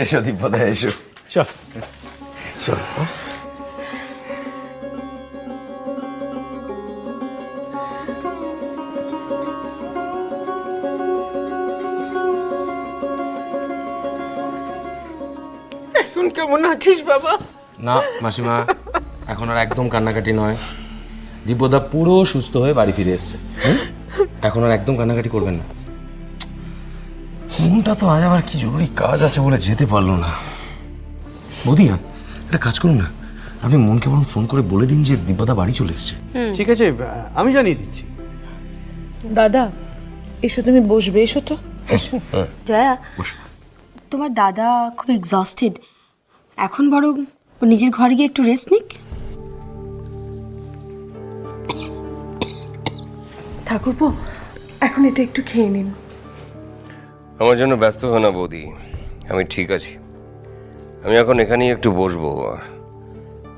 এসো দীপদা, এসো। চল চল। এখন কেমন আছিস বাবা? না মাসিমা, এখন আর একদম কান্নাকাটি নয়। দীপদা পুরো সুস্থ হয়ে বাড়ি ফিরে এসছে। এখন আর একদম কান্নাকাটি করবেন না। মনটা তো আজ আবার কি জরুরি কাজ আছে বলে যেতে পারলো না। বৌদি, একটা কাজ করুন না, আপনি মনকে বরং ফোন করে বলে দিন যে দীপদা বাড়ি চলে এসছে। ঠিক আছে, আমি জানিয়ে দিচ্ছি। দাদা এসো, তুমি বসবে, এসো তো, এসো। জয়া, বসো। তোমার দাদা খুব এক্সস্টেড, এখন বরং ও নিজের ঘরে গিয়ে একটু রেস্ট নিক। ঠাকুরপো, এখন এটা একটু খেয়ে নিন। আমার জন্য ব্যস্ত হো না বৌদি, আমি ঠিক আছি। আমি এখন এখানেই একটু বসবো,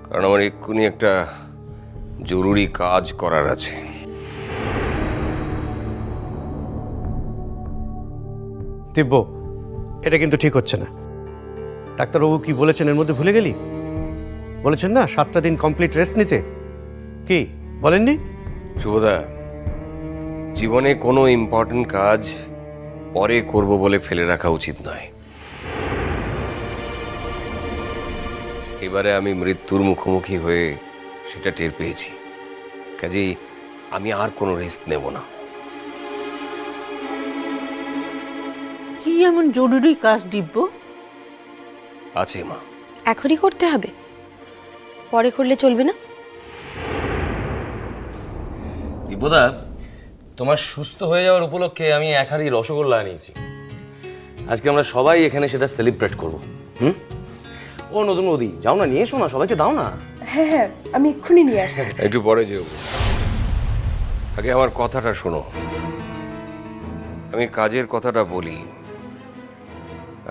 কারণ আমার এক্ষুনি একটা জরুরি কাজ করার আছে। দিব্য, এটা কিন্তু ঠিক হচ্ছে না। ডাক্তারবাবু কি বলেছেন এর মধ্যে ভুলে গেলি? বলেছেন না 7টা দিন কমপ্লিট রেস্ট নিতে, কি বলেননি? শুভদা, জীবনে কোনো ইম্পর্টেন্ট কাজ পরে করব বলে ফেলে রাখা উচিত নয়। এবারে আমি মৃত্যুর মুখোমুখি হয়ে সেটা টের পেয়েছি, কাজেই আমি আর কোনো রিস্ক নেব না। কি এমন জরুরি কাজ দিব্য? আছে মা। এখনই করতে হবে, পরে করলে চলবে না? দীপদা, তোমার সুস্থ হয়ে যাওয়ার উপলক্ষে আমি এক হাঁড়ি রসগোল্লা আনিয়েছি। আজকে আমরা সবাই এখানে সেটা সেলিব্রেট করব। ও নতুন বৌদি, যাও না, নিয়ে এসো না, সবাইকে দাও না। হ্যাঁ হ্যাঁ, আমি এক্ষুনি নিয়ে আসছি। একটু পরে যেও, আগে আমার কথাটা শোনো। আমি কাজের কথাটা বলি,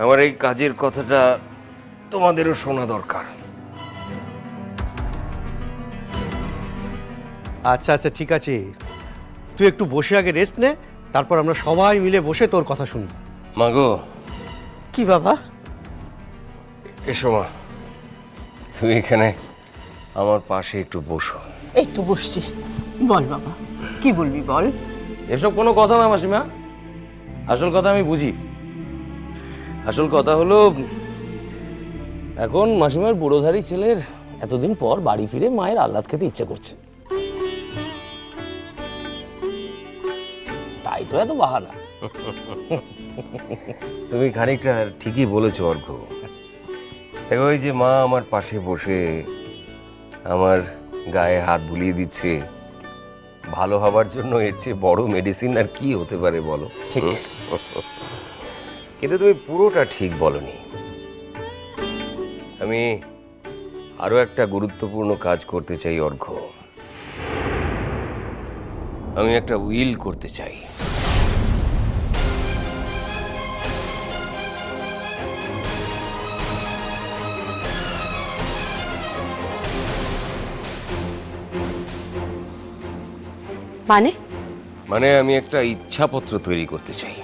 আমার এই কাজের কথাটা তোমাদেরও শোনা দরকার। আচ্ছা আচ্ছা, ঠিক আছে, তুই একটু বসে আগে রেস্ট নে, তারপর আমরা সবাই মিলে বসে তোর কথা শুনবো। মাগো, কি বাবা? এসো মা, তুমি এখানে আমার পাশে একটু বসো। এই তো বসছিস, বল বাবা, কি বলবি বল। এসব কোনো কথা না মাসিমা, আসল কথা আমি বুঝি। আসল কথা হলো, এখন মাসিমার বুড়োধারী ছেলের এতদিন পর বাড়ি ফিরে মায়ের আহ্লাদ খেতে ইচ্ছে করছে, তাই তো এত বাহানা। তুমি খানিকটা ঠিকই বলেছো অর্ঘ্য। দেখো, ওই যে মা আমার পাশে বসে আমার গায়ে হাত বুলিয়ে দিচ্ছে, ভালো হবার জন্য এর চেয়ে বড় মেডিসিন আর কি হতে পারে বলো? ঠিক। কিন্তু তুমি পুরোটা ঠিক বলনি। আমি আরো একটা গুরুত্বপূর্ণ কাজ করতে চাই অর্ঘ্য। আমি একটা উইল করতে চাই। মানে? মানে আমি একটা ইচ্ছাপত্র তৈরি করতে চাই।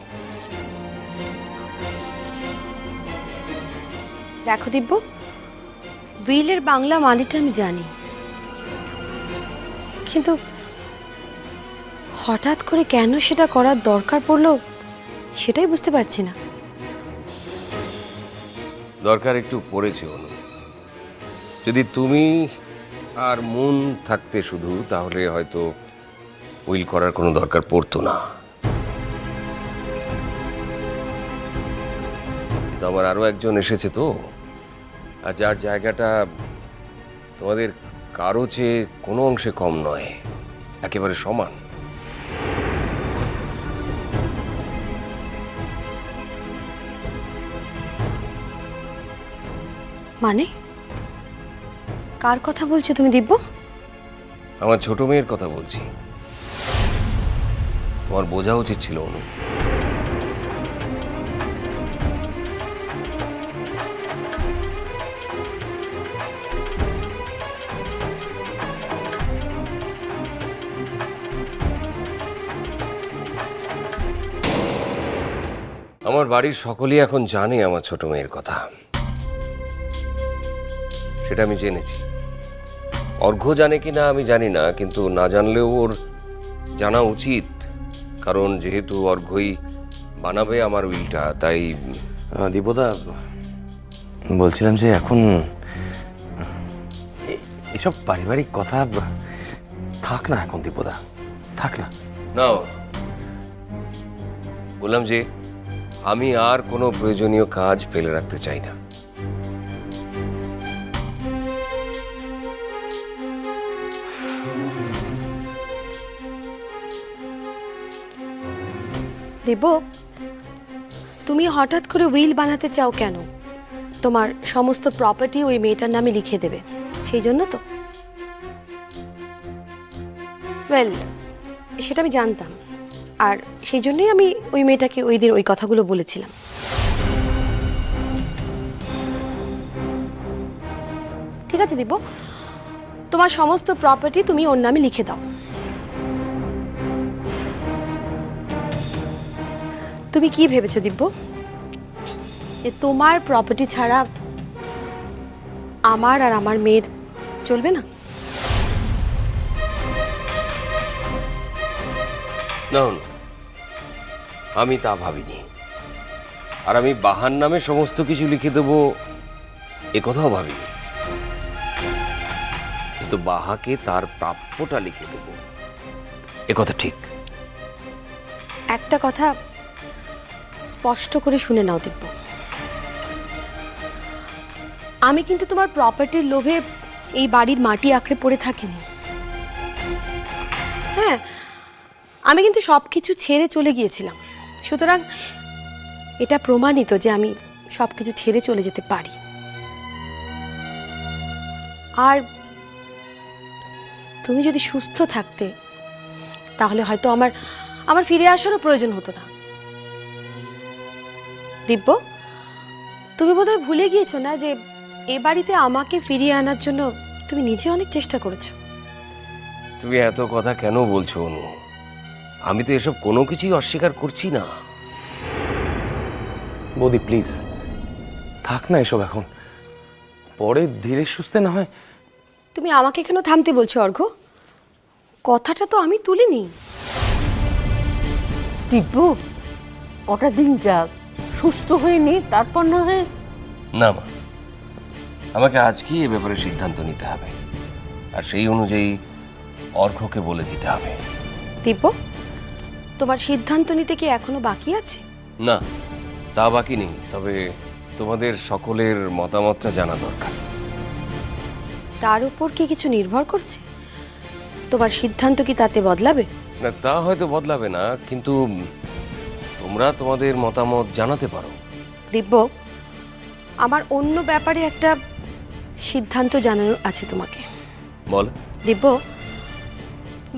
দেখো দিব্য, উইলের বাংলা মানেটা আমি জানি, কিন্তু হঠাৎ করে কেন সেটা করার দরকার পড়লো সেটাই বুঝতে পারছি না। দরকার একটু পড়েছে অনু। যদি তুমি আর মন থাকতে শুধু, তাহলে হয়তো উইল করার কোনো দরকার পড়তো না। কিন্তু আমার আরো একজন এসেছে তো, আর যার জায়গাটা তোমাদের কারো চেয়ে কোনো অংশে কম নয়, একেবারে সমান। মানে কার কথা বলছো তুমি দিব্য? আমার ছোট মেয়ের কথা বলছি। তোমার বোঝা উচিত ছিল অনু। আমার বাড়ির সকলেই এখন জানে আমার ছোট মেয়ের কথা, সেটা আমি জেনেছি। অর্ঘ্য জানে কি না আমি জানি না, কিন্তু না জানলেও ওর জানা উচিত, কারণ যেহেতু অর্ঘ্যই বানাবে আমার উইলটা, তাই দীপদা, বলছিলাম যে এখন এসব পারিবারিক কথা থাক না এখন, দীপদা থাক না। না, বললাম যে আমি আর কোনো প্রয়োজনীয় কাজ ফেলে রাখতে চাই না। দেব, তুমি হঠাৎ করে উইল বানাতে চাও কেন? তোমার সমস্ত প্রপার্টি ওই মেয়েটার নামে লিখে দেবে, সেই জন্য তো? ওয়েল, সেটা আমি জানতাম, আর সেই জন্যই আমি ওই মেয়েটাকে ওই দিন ওই কথাগুলো বলেছিলাম। ঠিক আছে দিব, তোমার সমস্ত প্রপার্টি তুমি ওর নামে লিখে দাও। তুমি কি ভেবেছো দিব্য, যে তোমার প্রপার্টি ছাড়া আমার আর আমার মেয়ের চলবে না? না, আমি তা ভাবিনি। আর আমি বাহার নামে সমস্ত কিছু লিখে দেব এ কথাও ভাবিনি, কিন্তু বাহাকে তার প্রাপ্যটা লিখে দেব এ কথা ঠিক। একটা কথা স্পষ্ট করে শুনে নাও দিব্য, আমি কিন্তু তোমার প্রপার্টির লোভে এই বাড়ির মাটি আঁকড়ে পড়ে থাকিনি। হ্যাঁ, আমি কিন্তু সব কিছু ছেড়ে চলে গিয়েছিলাম, সুতরাং এটা প্রমাণিত যে আমি সব কিছু ছেড়ে চলে যেতে পারি। আর তুমি যদি সুস্থ থাকতে, তাহলে হয়তো আমার ফিরে আসারও প্রয়োজন হতো না। দিব্য, তুমি বোধহয় ভুলে গিয়েছো না যে এ বাড়িতে আমাকে ফিরিয়ে আনার জন্য তুমি নিজে অনেক চেষ্টা করেছো। তুমি এত কথা কেন বলছো অনু? আমি তো এসব কোনো কিছুই অস্বীকার করছি না। বৌদি প্লিজ থাক না এসব এখন, পরে ধীরে সুস্থে না হয়। তুমি আমাকে কেন থামতে বলছো অর্ঘ্য? কথাটা তো আমি তুলিনি। দিব্য, কটা দিন যাক, সুস্থ হয়ে নি, তারপর না হয়। না মা, আমাকে আজকেই এ ব্যাপারে সিদ্ধান্ত নিতে হবে, আর সেই অনুযায়ী অর্ঘ্যকে বলে দিতে হবে। দিব্য, তোমার সিদ্ধান্ত নিতে কি এখনো বাকি আছে? না, তা বাকি নেই, তবে তোমাদের সকলের মতামতটা জানা দরকার। তার উপর কি কিছু নির্ভর করছে? তোমার সিদ্ধান্ত কি তাতে বদলাবে? না, তা হয়তো বদলাবে না, কিন্তু তোমরা তোমাদের মতামত জানাতে পারো। দিব্য, আমার অন্য ব্যাপারে একটা সিদ্ধান্ত জানানোর আছে তোমাকে। বল। দিব্য,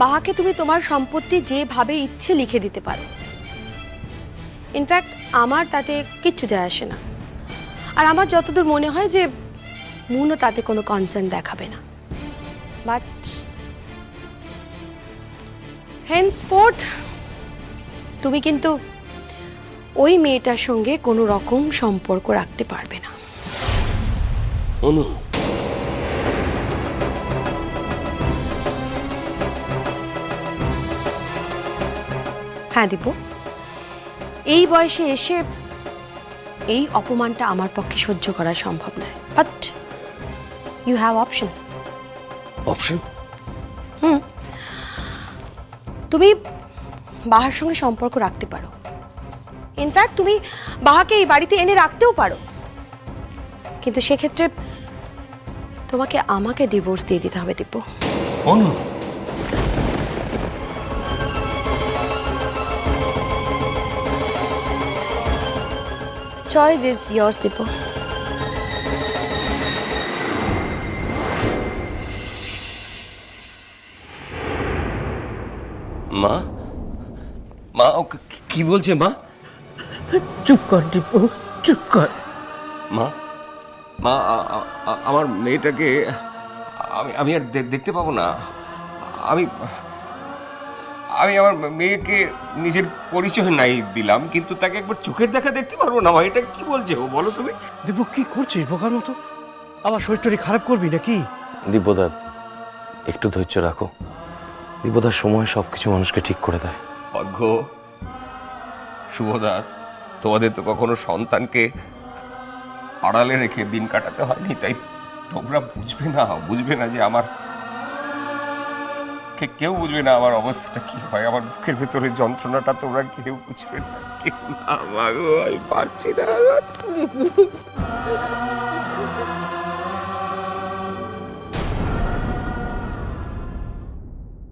বাহাকে তুমি তোমার সম্পত্তি যেভাবে ইচ্ছে লিখে দিতে পারো। ইনফ্যাক্ট আমার তাতে কিচ্ছু যায় আসে না, আর আমার যতদূর মনে হয় যে মুনও তাতে কোনো কনসার্ন দেখাবে না। বাট হেন্সফোর্থ তুমি কিন্তু ওই মেয়েটার সঙ্গে কোনো রকম সম্পর্ক রাখতে পারবে না। অনু, হ্যাঁ দিব্য, এই বয়সে এসে এই অপমানটা আমার পক্ষে সহ্য করা সম্ভব নয়, but you have option. Option? তুমি বাহার সঙ্গে সম্পর্ক রাখতে পারো। ইনফ্যাক্ট তুমি বাহাকে এই বাড়িতে এনে রাখতেও পারো, কিন্তু সেক্ষেত্রে তোমাকে আমাকে ডিভোর্স দিয়ে দিতে হবে দিব্য। অনু, চয়েস ইজ ইয়ার্স দিব্য। মা, মা ও কি বলছে মা? চুপ কর দিব্য, চুপ কর। মা, মা আমার মেয়েটাকে আমি আর দেখতে পাবো না। আমি আমি আমার মেয়েকে নিজের পরিচয় নাই দিলাম, কিন্তু তাকে একবার চোখের দেখা দেখতে পারবো না? এটা কি বলছে ও, বলো তুমি? দিব্য কি করছিস বোকার মতো? আবার শরীর টরীর খারাপ করবি নাকি? দিব্যদা একটু ধৈর্য রাখো। দিব্যদার সময় সবকিছু মানুষকে ঠিক করে দেয়। অর্ঘ, শুভদা, তোমাদের তো কখনো সন্তানকে আড়ালে রেখে দিন কাটাতে হয়নি, তাই তোমরা বুঝবে না যে আমার কেউ বুঝবে না আমার অবস্থাটা কি হয়, আমার বুকের ভেতরে যন্ত্রণাটা তোমরা কেউ বুঝবে না। কেউ না, মাগো, আমি পারছি না।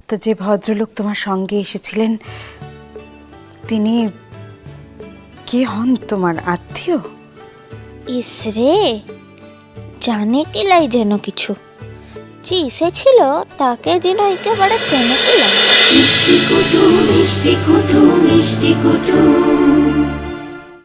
তো যে ভদ্রলোক তোমার সঙ্গে এসেছিলেন তিনি কে হন? তোমার আত্মীয়? ইসরে জানে কিলাই যেন কিছু, যে এসেছিল তাকে যেন একেবারে চেনে কিলাই। মিষ্টি কুটু মিষ্টি কুটু মিষ্টি কুটু।